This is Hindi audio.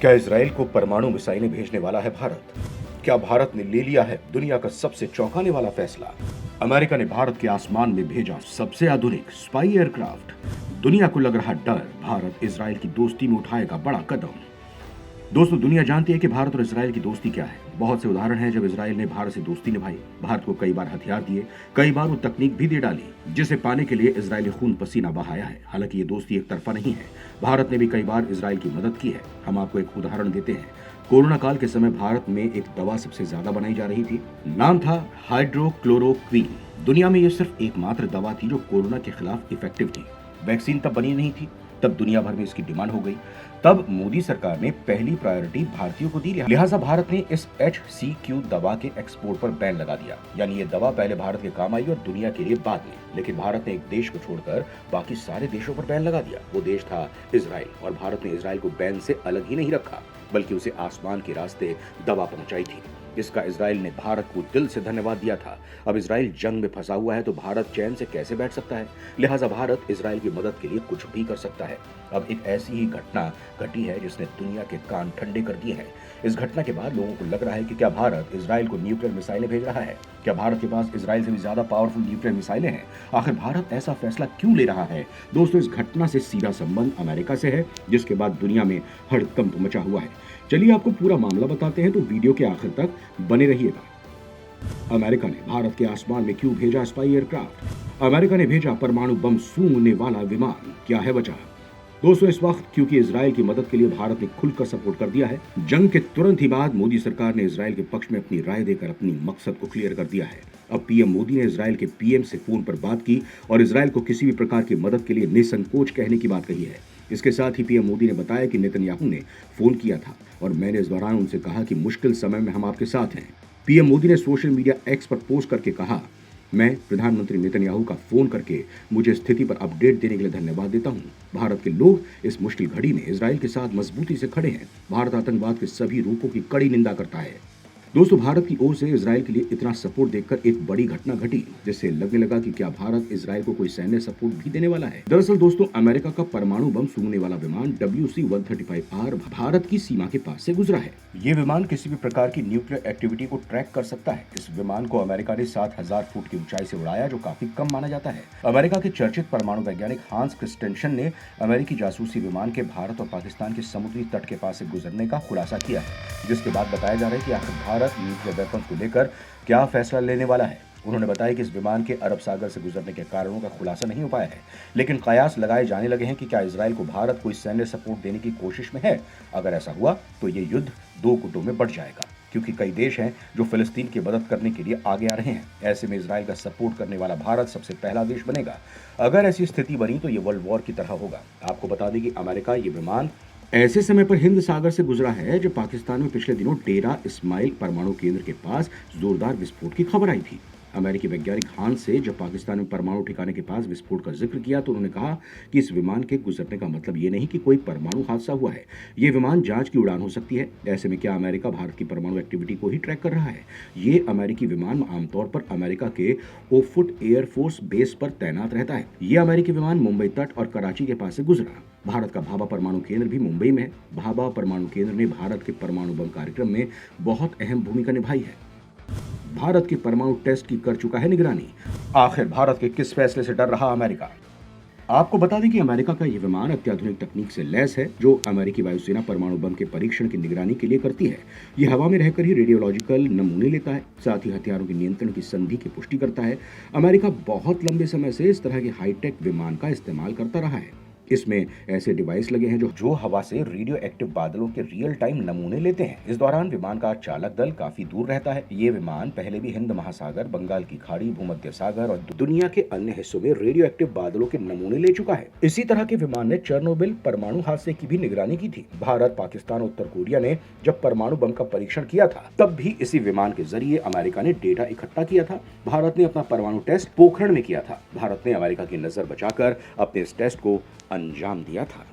क्या इजराइल को परमाणु मिसाइलें भेजने वाला है भारत? क्या भारत ने ले लिया है दुनिया का सबसे चौंकाने वाला फैसला? अमेरिका ने भारत के आसमान में भेजा सबसे आधुनिक स्पाई एयरक्राफ्ट। दुनिया को लग रहा डर, भारत इजराइल की दोस्ती में उठाएगा बड़ा कदम। दोस्तों, दुनिया जानती है कि भारत और इजराइल की दोस्ती क्या है। बहुत से उदाहरण हैं जब इजराइल ने भारत से दोस्ती निभाई, भारत को कई बार हथियार दिए, कई बार वो तकनीक भी दे डाली जिसे पाने के लिए इजरायली खून पसीना बहाया है। हालांकि ये दोस्ती एक तरफा नहीं है, भारत ने भी कई बार इजराइल की मदद की है। हम आपको एक उदाहरण देते हैं। कोरोना काल के समय भारत में एक दवा सबसे ज्यादा बनाई जा रही थी, नाम था हाइड्रोक्लोरोक्वीन। दुनिया में ये सिर्फ एकमात्र दवा थी जो कोरोना के खिलाफ इफेक्टिव थी। वैक्सीन तब बनी नहीं थी, तब दुनिया भर में इसकी डिमांड हो गई। तब मोदी सरकार ने पहली प्रायोरिटी भारतीयों को दी, लिहाजा भारत ने इस HCQ दवा के एक्सपोर्ट पर बैन लगा दिया। यानी ये दवा पहले भारत के काम आई और दुनिया के लिए बाद में। लेकिन भारत ने एक देश को छोड़कर बाकी सारे देशों पर बैन लगा दिया। वो देश था इजराइल, और भारत ने इजराइल को बैन से अलग ही नहीं रखा, बल्कि उसे आसमान के रास्ते दवा पहुंचाई थी। इसका इजराइल ने भारत को दिल से धन्यवाद दिया था। अब इजराइल जंग में फंसा हुआ है तो भारत चैन से कैसे बैठ सकता है? लिहाजा भारत इजराइल की मदद के लिए कुछ भी कर सकता है। अब एक ऐसी ही घटना घटी है जिसने दुनिया के कान ठंडे कर दिए हैं। इस घटना के बाद लोगों को लग रहा है कि क्या भारत इजराइल को न्यूक्लियर मिसाइलें भेज रहा है? क्या भारत के पास इजराइल से भी ज्यादा पावरफुल न्यूक्लियर मिसाइलें हैं? आखिर भारत ऐसा फैसला क्यों ले रहा है? दोस्तों, इस घटना से सीधा संबंध अमेरिका से है, जिसके बाद दुनिया में हड़कंप मचा हुआ है। चलिए आपको पूरा मामला बताते हैं, तो वीडियो के आखिर तक बने रहिएगा। अमेरिका ने भारत के आसमान में क्यों भेजा स्पाई एयरक्राफ्ट? अमेरिका ने भेजा परमाणु बम सूंघने वाला विमान। क्या है वजह? दोस्तों, इस वक्त क्योंकि इजराइल की मदद के लिए भारत ने खुलकर सपोर्ट कर दिया है। जंग के तुरंत ही बाद मोदी सरकार ने इजराइल के पक्ष में अपनी राय देकर अपनी मकसद को क्लियर कर दिया है। अब पीएम मोदी ने इजराइल के पीएम से फोन पर बात की और इजराइल को किसी भी प्रकार की मदद के लिए निसंकोच कहने की बात कही है। इसके साथ ही पीएम मोदी ने बताया कि नेतन्याहू ने फोन किया था और मैंने इस दौरान उनसे कहा कि मुश्किल समय में हम आपके साथ हैं। पीएम मोदी ने सोशल मीडिया एक्स पर पोस्ट करके कहा, मैं प्रधानमंत्री नेतन्याहू का फोन करके मुझे स्थिति पर अपडेट देने के लिए धन्यवाद देता हूं। भारत के लोग इस मुश्किल घड़ी में इजराइल के साथ मजबूती से खड़े हैं। भारत आतंकवाद के सभी रूपों की कड़ी निंदा करता है। दोस्तों, भारत की ओर से इजराइल के लिए इतना सपोर्ट देखकर एक बड़ी घटना घटी, जिससे लगने लगा कि क्या भारत इजराइल को कोई सैन्य सपोर्ट भी देने वाला है। दरअसल दोस्तों, अमेरिका का परमाणु बम सूंघने वाला विमान WC-135R भारत की सीमा के पास से गुजरा है। ये विमान किसी भी प्रकार की न्यूक्लियर एक्टिविटी को ट्रैक कर सकता है। इस विमान को अमेरिका ने 7000 फुट की ऊंचाई से उड़ाया, जो काफी कम माना जाता है। अमेरिका के चर्चित परमाणु वैज्ञानिक हांस क्रिस्टेंशन ने अमेरिकी जासूसी विमान के भारत और पाकिस्तान के समुद्री तट के पास से गुजरने का खुलासा किया है, जिसके बाद बताया जा रहा है कि आखिर भारत न्यूक्लियर वेपन को लेकर क्या फैसला लेने वाला है। उन्होंने बताया कि इस विमान के अरब सागर से गुजरने के कारणों का खुलासा नहीं हो पाया है, लेकिन कयास लगाए जाने लगे हैं कि क्या इजराइल को भारत कोई सैन्य सपोर्ट देने की कोशिश में है। अगर ऐसा हुआ तो ये युद्ध दो गुटों में बढ़ जाएगा, क्योंकि कई देश हैं जो फिलिस्तीन की मदद करने के लिए आगे आ रहे हैं। ऐसे में इजराइल का सपोर्ट करने वाला भारत सबसे पहला देश बनेगा। अगर ऐसी स्थिति बनी तो ये वर्ल्ड वॉर की तरह होगा। आपको बता दें कि अमेरिका ये विमान ऐसे समय पर हिंद सागर से गुजरा है जब पाकिस्तान में पिछले दिनों डेरा इस्माइल परमाणु केंद्र के पास जोरदार विस्फोट की खबर आई थी। अमेरिकी वैज्ञानिक हांस से जब पाकिस्तान में परमाणु ठिकाने के पास विस्फोट का जिक्र किया तो उन्होंने कहा कि इस विमान के गुजरने का मतलब ये नहीं कि कोई परमाणु हादसा हुआ है। ये विमान जांच की उड़ान हो सकती है। ऐसे में क्या अमेरिका भारत की परमाणु एक्टिविटी को ही ट्रैक कर रहा है? ये अमेरिकी विमान आमतौर पर अमेरिका के ओफुट एयरफोर्स बेस पर तैनात रहता है। ये अमेरिकी विमान मुंबई तट और कराची के पास से गुजरा। भारत का भाभा परमाणु केंद्र भी मुंबई में है। भाभा परमाणु केंद्र ने भारत के परमाणु बम कार्यक्रम में बहुत अहम भूमिका निभाई है। भारत के परमाणु टेस्ट की कर चुका है निगरानी। आखिर भारत के किस फैसले से डर रहा अमेरिका? आपको बता दें कि अमेरिका का यह विमान अत्याधुनिक तकनीक से लैस है, जो अमेरिकी वायुसेना परमाणु बम के परीक्षण की निगरानी के लिए करती है। यह हवा में रहकर ही रेडियोलॉजिकल नमूने लेता है, साथ ही हथियारों के नियंत्रण की संधि की पुष्टि करता है। अमेरिका बहुत लंबे समय से इस तरह के हाईटेक विमान का इस्तेमाल करता रहा है। इसमें ऐसे डिवाइस लगे हैं जो हवा से रेडियो एक्टिव बादलों के रियल टाइम नमूने लेते हैं। इस दौरान विमान का चालक दल काफी दूर रहता है। ये विमान पहले भी हिंद महासागर, बंगाल की खाड़ी, भूमध्य सागर और दुनिया के अन्य हिस्सों में रेडियो एक्टिव बादलों के नमूने ले चुका है। इसी तरह के विमान ने चेरनोबिल परमाणु हादसे की भी निगरानी की थी। भारत, पाकिस्तान और उत्तर कोरिया ने जब परमाणु बम का परीक्षण किया था, तब भी इसी विमान के जरिए अमेरिका ने डेटा इकट्ठा किया था। भारत ने अपना परमाणु टेस्ट पोखरण में किया था। भारत ने अमेरिका की नजर बचाकर अपने इस टेस्ट को अंजाम दिया था।